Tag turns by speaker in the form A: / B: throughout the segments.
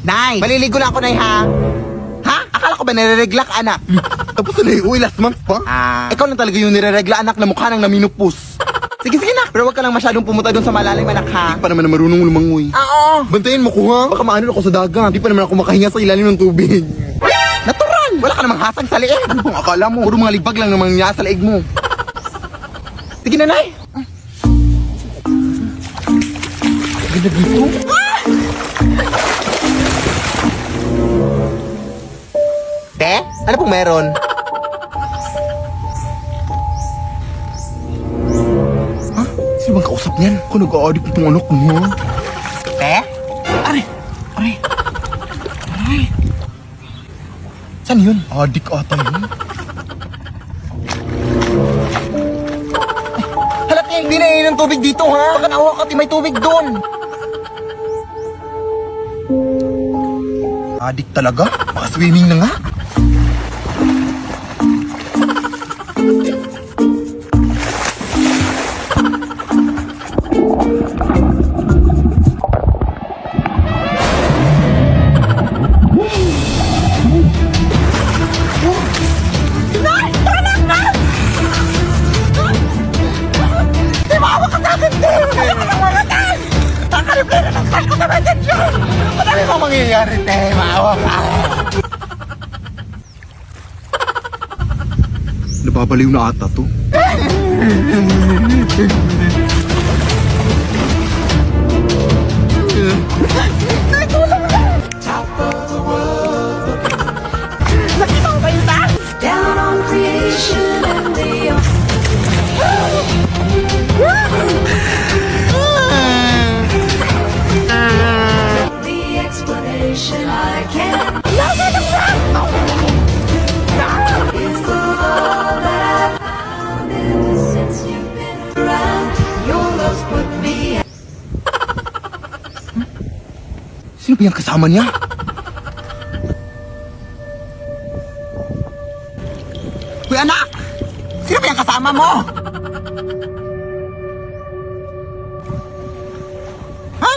A: Nay, maliligo na ako, Nay, ha? Ha? Akala ko ba nireregla ka, anak?
B: Tapos na uy, last month pa.
A: Ikaw lang talaga yung nireregla, anak, na mukha nang naminupos. Sige, sige, nak. Pero wag ka lang masyadong pumunta doon sa malalim, anak, ha?
B: Di pa naman na marunong lumangoy.
A: Oo.
B: Bantayan mo ko ha. Baka maano ako sa dagat. Di pa naman ako makahinga sa ilalim ng tubig.
A: Natural! Wala ka namang hasang sa liig.
B: Ano bang akala mo? Puro mga libag lang namang niya sa leeg mo.
A: Sige na, Nay.
B: Ganda dito.
A: Te, ano pong meron?
B: Ha? Sino bang kausap niyan? Ako nag-a-addict itong anak mo ha?
A: Te?
B: Aray! Aray! Aray! Saan yun? Addict ata yun.
A: Halat niya, hindi na ng tubig dito, ha? Baka nakuha ka, may tubig doon.
B: Addict talaga? Baka swimming na nga.
A: Madami pang mangyayari, te. Maawa ka.
B: Nababaliw na ata to.
A: Nakita ko kayo, ta?
C: Down on creation and the explanation I can't is the love that I found ever since you've been around. Your love's put me
B: Sino ba yung kasama niya?
A: Uy, anak! Sino ba yung kasama mo? Ha?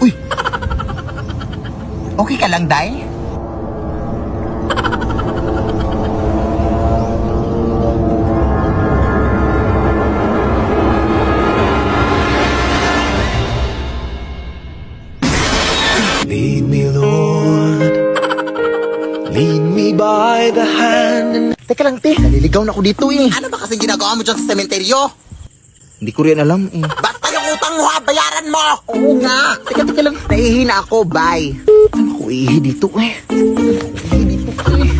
B: Uy!
A: Okay ka lang, Day?
D: Lead me, Lord. Lead me by the hand and
A: Teka lang, te. Naliligaw na ako dito, eh. Ano ba kasi ginagawa mo dyan sa sementeryo?
B: Hindi ko rin alam eh.
A: Basta yung utang mo, ha? Bayaran mo! Oo nga. Teka lang. Nahihina ako, bye.
B: Ano ko ihi dito eh?
A: Ihi dito, eh.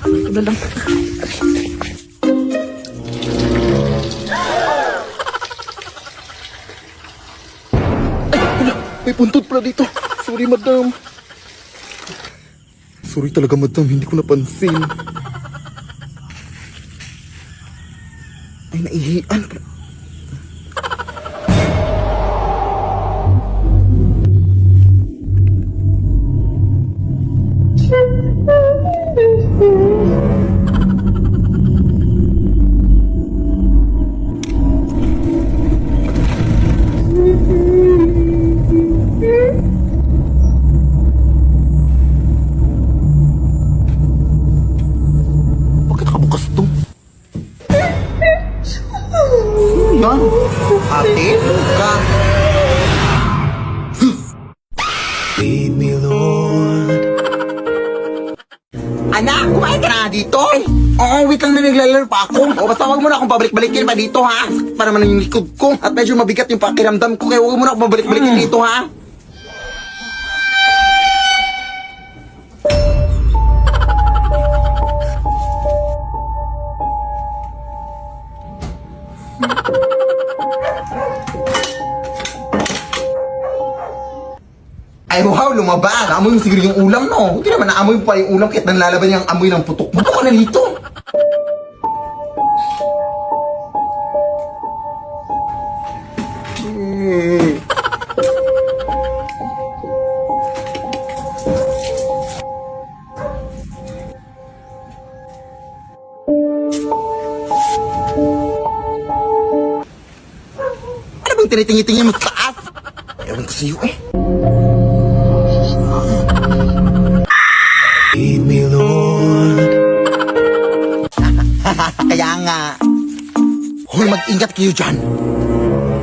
A: Ito na lang.
B: May puntod pala dito. Sorry, madam. Sorry talaga, madam. Hindi ko napansin. Ay, naihian. Bakit nakabukas to? Sino yan?
A: Ate, ka.
D: lead me, Lord.
A: Anak, kumain ka na nga dito. Oo, wait lang na naglalaro pa ako. O, basta wag mo na akong pabalik-balikin pa dito, ha? Para naman yung likod ko. At medyo mabigat yung pakiramdam ko. Kaya wag mo na akong pabalik-balikin dito, ha? Ay, wow, lumabas. Naamoy mo siguro yung ulam, no? Hindi naman naamoy mo pa yung ulam kahit nanlalaban yung amoy ng putok. Putok ka na dito. Anong tinitingi-tingi mo sa taas? Ewan ko sa'yo eh.
D: Lead me, Lord.
A: Kaya nga. Hoy, mag-ingat kayo dyan.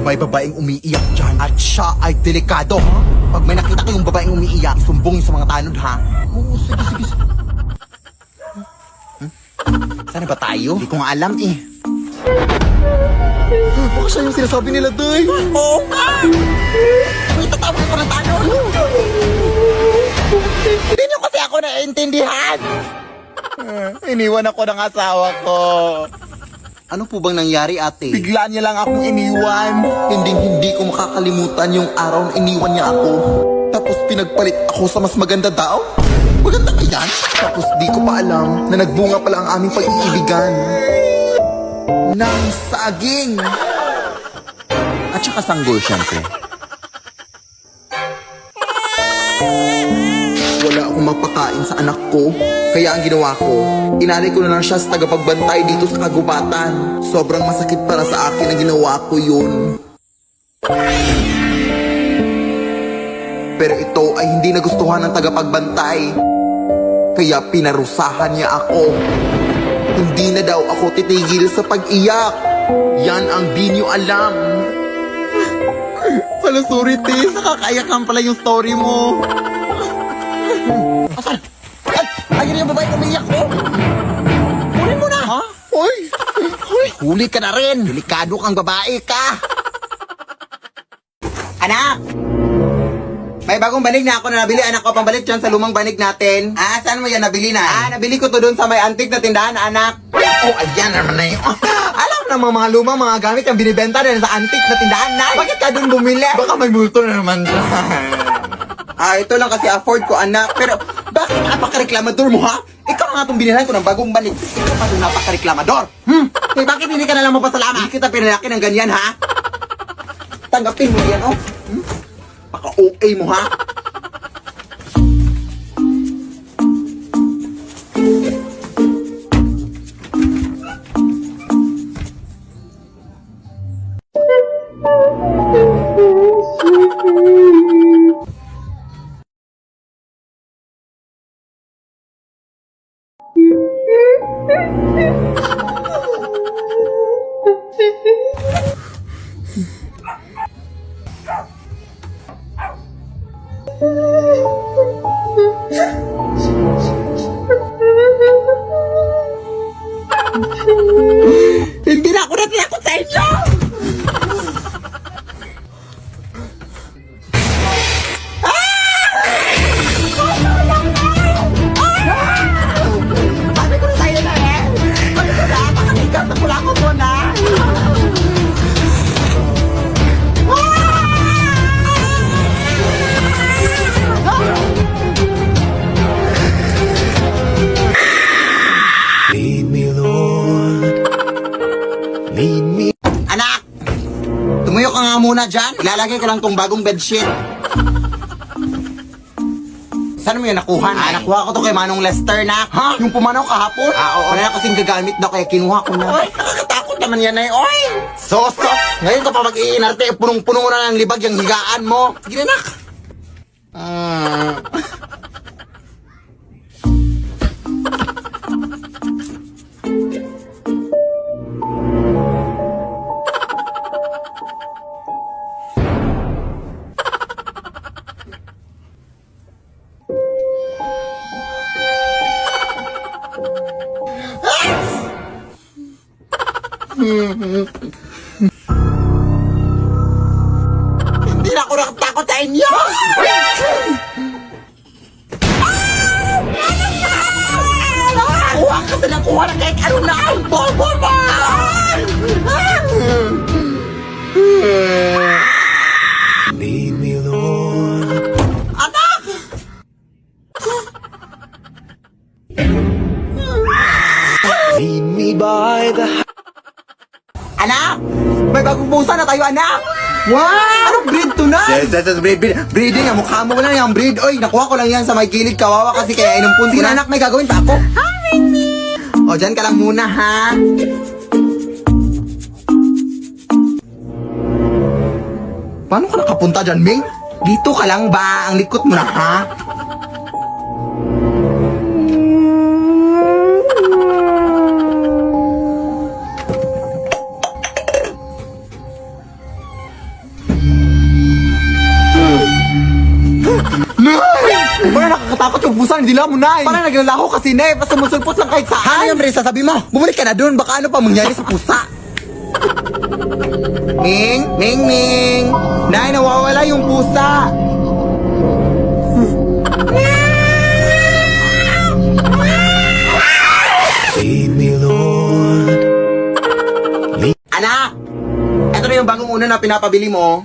A: May babaeng umiiyak dyan at siya ay delikado. Pag may nakita kayong babaeng umiiyak, isumbong sa mga tanod, ha? Oo, sige. Saan ba tayo? Hindi ko nga alam eh. Baka siya yung sinasabi nila, Day. Oo nga! May tatawag ko ng tanod. Hindi niyo kasi ako naiintindihan. Iniwan ako ng asawa ko. Ano po bang nangyari, ate? Bigla niya lang akong iniwan. Hindi ko makakalimutan yung araw na iniwan niya ako. Tapos pinagpalit ako sa mas maganda daw. Maganda ka yan? Tapos di ko pa alam na nagbunga pala ang aming pag-iibigan. Ng saging. At saka sanggol, syempre. Wala akong mapakain sa anak ko. Kaya ang ginawa ko, inalay ko na lang siya sa tagapagbantay dito sa kagubatan. Sobrang masakit para sa akin ang ginawa ko yun. Pero ito ay hindi nagustuhan ng tagapagbantay. Kaya pinarusahan niya ako. Hindi na daw ako titigil sa pag-iyak. Yan ang di niyo alam. Wala, sorry, te. Nakakaiyak lang pala yung story mo. Asan? Ayun yung babae umiiyak ko. Kunin mo na. Ha? Hoy. Huli ka na rin. Delikado kang babae ka. Anak! May bagong banig na ako na nabili. Anak ko, pambalik dyan sa lumang banig natin. Saan mo yan nabili na? Nabili ko to doon sa may antik na tindahan, anak. Oh, ayan naman na yun. Alam na mga lumang mga gamit yung binibenta rin sa antik na tindahan, na. Bakit ka doon bumili? Baka may multo na naman. Ito lang kasi afford ko, anak. Pero, bakit napaka-reklamador mo, ha? Ikaw nga itong binilhan ko ng bagong banig. Ikaw pa itong napaka-reklamador. Eh, bakit hindi ka na lang mapasalamat? Hindi kita pinalaki ng ganyan, ha? Tanggapin mo yan, oh. Paka-OA mo, ha? Hindi na ako natinakot sa inyo! Sabi ko na sa'yo na eh! Sabi ko na, pakaligas na pula ko muna!
D: Lead me, Lord. Lead me.
A: Anak! Tumuyo ka nga muna dyan. Ilalagay ko lang tong bagong bedsheet. Saan mo yan nakuha? Nakuha ko to kay Manong Lester, na. Ha? Yung pumanaw kahapon? Oo. Wala na kasing gagamit daw kaya kinuha ko na. Oy, nakakatakot naman yan, ay. Oy! Sos! Ngayon ka pa mag-iinarte, punong-puno na ng libag yung higaan mo. Sige na, nak. Hindi na ako nakatakot sa inyo! Kuha ka sa nakuha na kahit ano na ang bobo mo!
D: Lead me, Lord.
A: Anak!
D: Lead me by the
A: Anak! May bagong pusa na tayo, anak! Wow! Anong breed to na? Breeding, ang mukha mo lang yung breed. Oy, nakuha ko lang yan sa may gilid. Kawawa kasi kaya inumpun ko na. Anak, may gagawin pa ako. Hi, me! O, dyan ka lang muna, ha?
B: Paano ka nakapunta dyan, Ming?
A: Dito ka lang ba? Ang likot mo na, ha?
B: Parang nakakatakot yung pusa, hindi lang mo, Nay. Parang naglalako kasi, Nay. Basta musulpot lang kahit saan.
A: Ano yung Risa, sabi mo? Bumalik ka na doon. Baka ano pa mangyari sa pusa. Ming! Ming! Ming! Nay, nawawala yung pusa.
D: Lead me, Lord.
A: Anak! Ito na yung bagong una na pinapabili mo.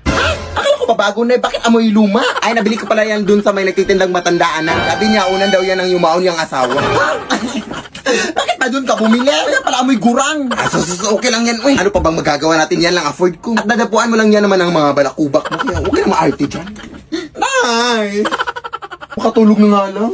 A: Ay, akala ko ba bago na? Bakit amoy luma? Ay, nabili ko pala yan dun sa may nagtitindang matandaan na. Sabi niya, unan daw yan ang yumaon yung asawa. Bakit ba dun ka bumili? Kaya pala amoy gurang. Okay lang yan. Uy, ano pa bang magagawa natin? Yan lang afford ko. At dadapuan mo lang yan naman ang mga balakubak mo. Kaya huwag ka na maarte dyan. Nay! Makatulog na nga lang.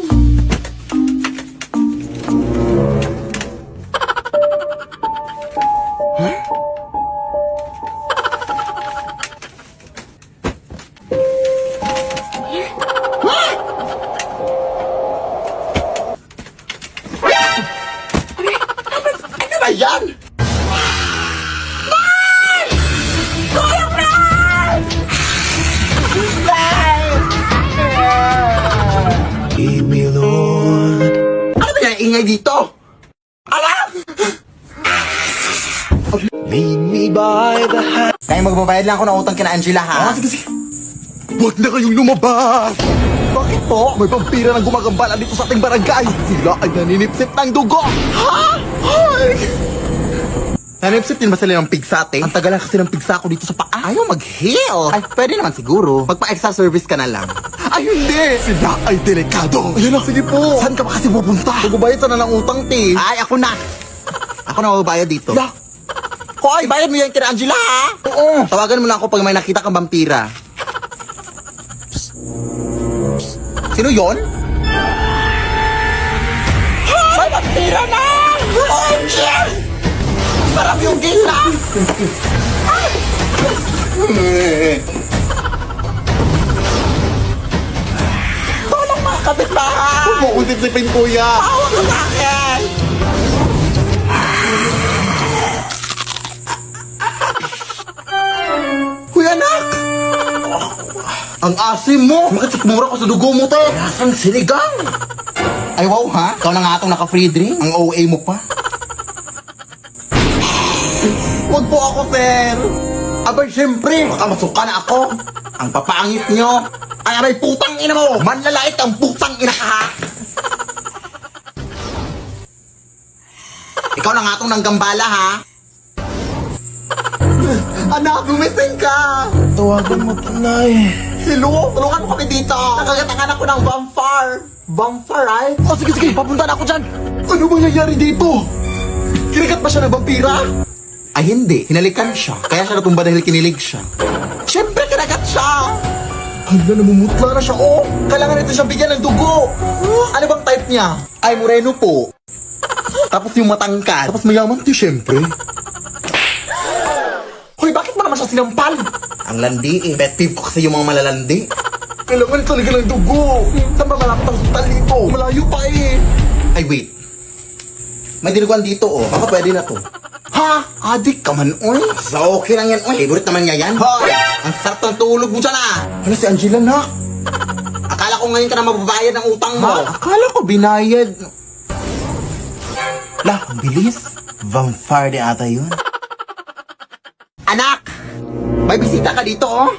A: Ano ba yan?
D: Lead me, Lord.
A: Ano ba yan ingay dito? Alam!
D: Lead me by the hand.
A: Kaya magbabayad lang ako ng utang kina Angela, ha?
B: Sige, sige. Huwag na kayong lumabas!
A: Bakit po?
B: May vampira ng gumagambala dito sa ating barangay. Sila ay naninipsip ng dugo. Ha? Ay!
A: Nanipsip din ba sila ng pigsate? Ang tagal kasi ng pigsa ko dito sa paa. Ayaw mag-heal. Ay, pwede naman siguro. Magpa-extra service ka na lang.
B: Ay, hindi! Sila ay delikado. Ayun na, sige po.
A: Saan ka ba kasi pupunta?
B: Magbabayad sana ng utang, te.
A: Ay, ako na. Ako na mababayad dito.
B: La,
A: Hoy, bayad mo yan kina Angela, ha? Oo. Tawagan mo lang ako pag may nakita kang vampira. Sino yon? May vampira na! Oh, shit! Sarap yung gila! Tolong mga kapitbahay!
B: huwag mo akong sipsipin, kuya.
A: Tawag ka sa akin! Kuya, anak! Ang asim mo! Bakit sikmura ko sa dugo mo, te? Lasang sinigang! Ay, wow, ha? Ikaw na nga itong naka-free drink. Ang OA mo pa. Huwag po ako, sir. Abay, siyempre, baka masuka na ako. Ang papangit nyo. Ay, aray, putang ina mo! Manlalait ang putang ina ka, ha? Ikaw na nga itong nanggambala, ha? Anak, gumising ka!
D: Tawagan mo pa, Nay.
A: Hello? Tulungan mo kami dito! Nakagatangan ako ng vampire! Vampire, ay?
B: Oh, sige, sige. Papunta na ako dyan. Ano mangyayari dito? Kinagat ba siya ng vampira?
A: Ay, hindi. Hinalikan siya. Kaya siya natumba dahil kinilig siya. Siyempre, kinagat siya!
B: Hala, namumutla na siya, oh.
A: Kailangan nito siyang bigyan ng dugo! Ano bang type niya? Ay, moreno po. Tapos yung matangkad.
B: Tapos mayaman ti, syempre.
A: Hoy, bakit mo naman siya sinampal? Ang landi eh. Pet peeve ko kasi yung mga malalandi.
B: Kailangan talaga ng dugo. Saan ba malapit ang hospital dito? Malayo pa eh.
A: Ay, wait. May dinuguan dito, oh. Baka pwede na to. Ha? Adik ka man, oy. So, okay lang yan, oy. Favorite naman niya yan. Hoy! Ang sarap ng tulog mo dyan, ah.
B: Ano si Angela, na?
A: Akala ko ngayon ka na mababayad ng utang mo.
B: Akala ko binayad.
A: Lah, ang bilis. Vampire din ata yun. Anak! May bisita ka dito, oh.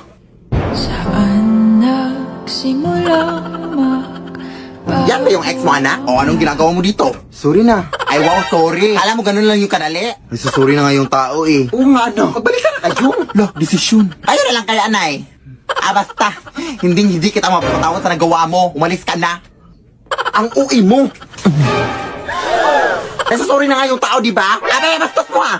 C: Saan nagsimulang
A: Yan ba yung ex mo, anak? O anong ginagawa mo dito?
B: Sorry na.
A: Ay, wow, sorry. Alam mo, ganun lang yung kadali.
B: Ay, sorry na nga yung tao eh.
A: Oo nga, no. Magbalik ka na kayo.
B: La, desisyon.
A: Ayun na lang kaya, anay. Basta. Hindi kita mapapatawad sa nagawa mo. Umalis ka na. Ang ui mo. Sorry na nga yung tao, di ba? Abay, bastos mo, ah.